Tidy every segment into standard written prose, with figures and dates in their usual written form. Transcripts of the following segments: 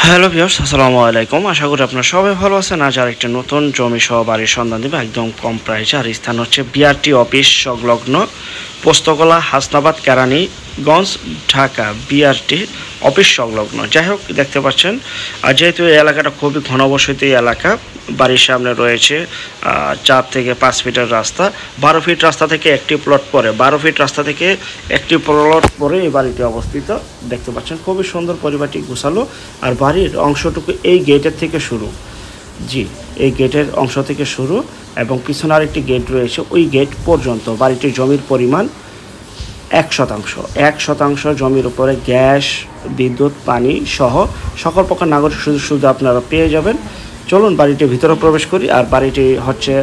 Hello viewers, আসসালামু আলাইকুম। আশা করি আপনারা সবাই ভালো আছেন। আজ আর একটা নতুন জমি সহ বাড়ির সন্ধান দেবে একদম কম প্রাইসে। আর স্থান হচ্ছে বিআরটি অফিস সংলগ্ন পোস্তগোলা, হাসনাবাদ, কেরানীগঞ্জ, ঢাকা। বিআরটি অফিস সংলগ্ন, যাই হোক দেখতে পাচ্ছেন। আর যেহেতু এই এলাকাটা খুবই ঘনবসতি এলাকা, বাড়ির সামনে রয়েছে 4 থেকে 5 ফিটের রাস্তা। 12 ফিট রাস্তা থেকে একটি প্লট পরে 12 ফিট রাস্তা থেকে একটি প্লট পরে এই বাড়িটি অবস্থিত। দেখতে পাচ্ছেন খুবই সুন্দর, পরিবারটি গোছালো। আর বাড়ির অংশটুকু এই গেটের থেকে শুরু, জি এই গেটের অংশ থেকে শুরু, এবং পিছনে আরেকটি গেট রয়েছে। ওই গেট পর্যন্ত বাড়িটির জমির পরিমাণ 1% জমির উপরে গ্যাস, বিদ্যুৎ, পানি সহ সকল প্রকার নাগরিক সুযোগ সুবিধা আপনারা পেয়ে যাবেন। চলুন বাড়িটির ভিতরে প্রবেশ করি। আর বাড়িটি হচ্ছে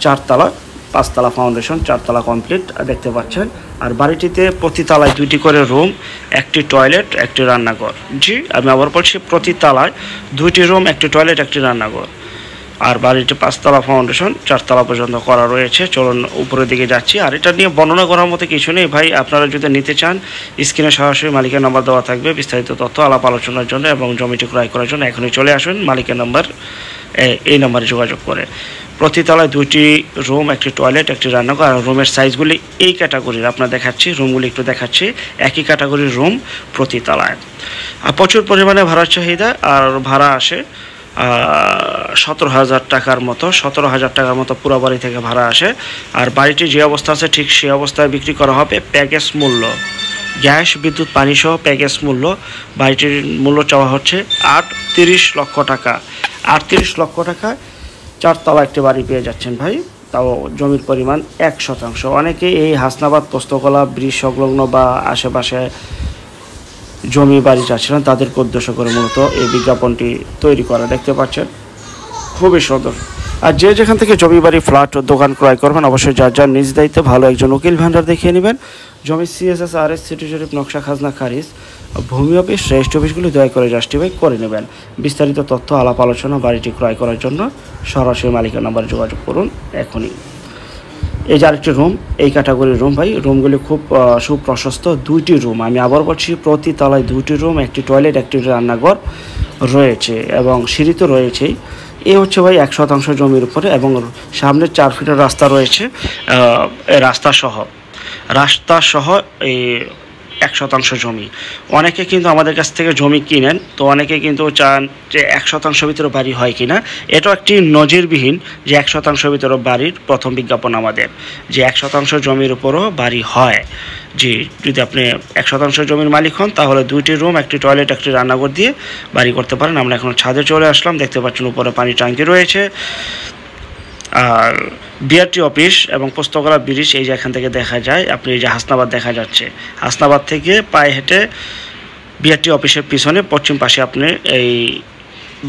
4 তলা, 5 তলা ফাউন্ডেশন, 4 তলা কমপ্লিট দেখতে পাচ্ছেন। আর বাড়িটিতে প্রতি তলায় 2টি করে রুম, একটি টয়লেট, একটি রান্নাঘর। জি আমি আবার বলছি, প্রতি তলায় 2টি রুম, একটি টয়লেট, একটি রান্নাঘর। আর বাড়িটি 5 তলা ফাউন্ডেশন, 4 তলা পর্যন্ত করা রয়েছে। চলুন উপরের দিকে যাচ্ছি। আর এটা নিয়ে বর্ণনা করার মতো কিছু নেই ভাই, আপনারা যদি নিতে চান স্ক্রিনে সরাসরি মালিকের নাম্বার দেওয়া থাকবে বিস্তারিত তথ্য আলাপ আলোচনার জন্য এবং জমিটি ক্রয় করার জন্য এখনই চলে আসুন। মালিকের নাম্বার এই নাম্বারে যোগাযোগ করে। প্রতি তলায় 2টি রুম, একটি টয়লেট, একটি রান্নাঘর। আর রুমের সাইজগুলি এই ক্যাটাগরির আপনার দেখাচ্ছি, রুমগুলি একটু দেখাচ্ছি। একই ক্যাটাগরির রুম প্রতি তলায়। আর প্রচুর পরিমাণে ভাড়ার চাহিদা, আর ভাড়া আসে 17,000 টাকার মতো। 17,000 টাকার মতো পুরো বাড়ি থেকে ভাড়া আসে। আর বাড়িটি যে অবস্থা আছে ঠিক সেই অবস্থায় বিক্রি করা হবে। প্যাকেজ মূল্য, গ্যাস, বিদ্যুৎ, পানি সহ প্যাকেজ মূল্য। বাড়িটির মূল্য চাওয়া হচ্ছে 38 লক্ষ টাকা। 38 লক্ষ টাকায় 4 তলা একটি বাড়ি পেয়ে যাচ্ছেন ভাই, তাও জমির পরিমাণ 1%। অনেকে এই হাসনাবাদ, পোস্তগোলা ব্রিজ সংলগ্ন বা আশেপাশে জমি বাড়ি চাচ্ছিলেন, তাদেরকে উদ্দেশ্য করে মূলত এই বিজ্ঞাপনটি তৈরি করা। দেখতে পাচ্ছেন খুবই সুন্দর। আর যে যেখান থেকে জমি বাড়ি, ফ্ল্যাট, দোকান ক্রয় করবেন অবশ্যই যার যার নিজ দায়িত্বে ভালো একজন উকিল ভেন্ডার দেখিয়ে নেবেন। জমি CSS, RS, সিটি জরিপ, নকশা, খাজনা খারিজ, ভূমি অফিস, রেজিস্ট্রি অফিসগুলি দয়া করে জাস্টিফাই করে নেবেন। বিস্তারিত তথ্য আলাপ আলোচনা বাড়িটি ক্রয় করার জন্য সরাসরি মালিকের নাম্বারে যোগাযোগ করুন এখনই। এই যে আরেকটি রুম, এই ক্যাটাগরির রুম ভাই, রুমগুলি খুব সুপ্রশস্ত। 2টি রুম, আমি আবার বলছি প্রতি তলায় 2টি রুম, একটি টয়লেট, একটি রান্নাঘর রয়েছে এবং সিঁড়ি তো রয়েছেই। এ হচ্ছে ভাই 100% জমির উপরে, এবং সামনে 4 ফিটের রাস্তা রয়েছে। রাস্তা সহ এই 100% জমি। অনেকে কিন্তু আমাদের কাছ থেকে জমি কিনেন, তো অনেকে কিন্তু চান যে 100% ভিতরে বাড়ি হয় কিনা। এটাও একটি নজিরবিহীন যে 100% ভিতরে বাড়ির প্রথম বিজ্ঞাপন আমাদের, যে 100% জমির উপরও বাড়ি হয়। জি যদি আপনি 100% জমির মালিক হন তাহলে 2টি রুম, একটি টয়লেট, একটি রান্নাঘর দিয়ে বাড়ি করতে পারেন। আমরা এখন ছাদে চলে আসলাম। দেখতে পাচ্ছেন উপরে পানি ট্যাঙ্কি রয়েছে। আর বিআরটি অফিস এবং পোস্তগোলা ব্রিজ এই যে এখান থেকে দেখা যায়। আপনি এই যে হাসনাবাদ দেখা যাচ্ছে, হাসনাবাদ থেকে পায়ে হেঁটে বিআরটি অফিসের পিছনে পশ্চিম পাশে আপনি এই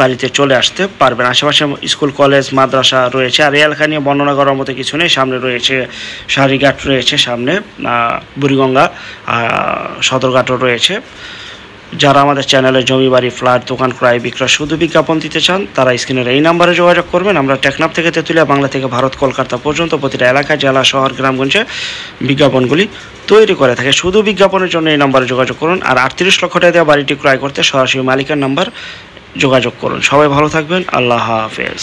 বাড়িতে চলে আসতে পারবেন। আশেপাশে স্কুল, কলেজ, মাদ্রাসা রয়েছে। আর এই এলাকা নিয়ে বর্ণনা করার মতো কিছু নেই। সামনে রয়েছে সারিঘাট রয়েছে, সামনে বুড়িগঙ্গা সদরঘাটও রয়েছে। যারা আমাদের চ্যানেলে জমি বাড়ি, ফ্ল্যাট, দোকান ক্রয় বিক্রয় শুধু বিজ্ঞাপন দিতে চান তারা স্ক্রিনের এই নাম্বারে যোগাযোগ করবেন। আমরা টেকনাফ থেকে তেঁতুলিয়া, বাংলা থেকে ভারত, কলকাতা পর্যন্ত প্রতিটা এলাকা, জেলা, শহর, গ্রামগঞ্জে বিজ্ঞাপনগুলি তৈরি করে থাকে। শুধু বিজ্ঞাপনের জন্য এই নাম্বারে যোগাযোগ করুন। আর 38 লক্ষ টাকা দিয়ে বাড়িটি ক্রয় করতে সরাসরি মালিকের নাম্বার যোগাযোগ করুন। সবাই ভালো থাকবেন। আল্লাহ হাফেজ।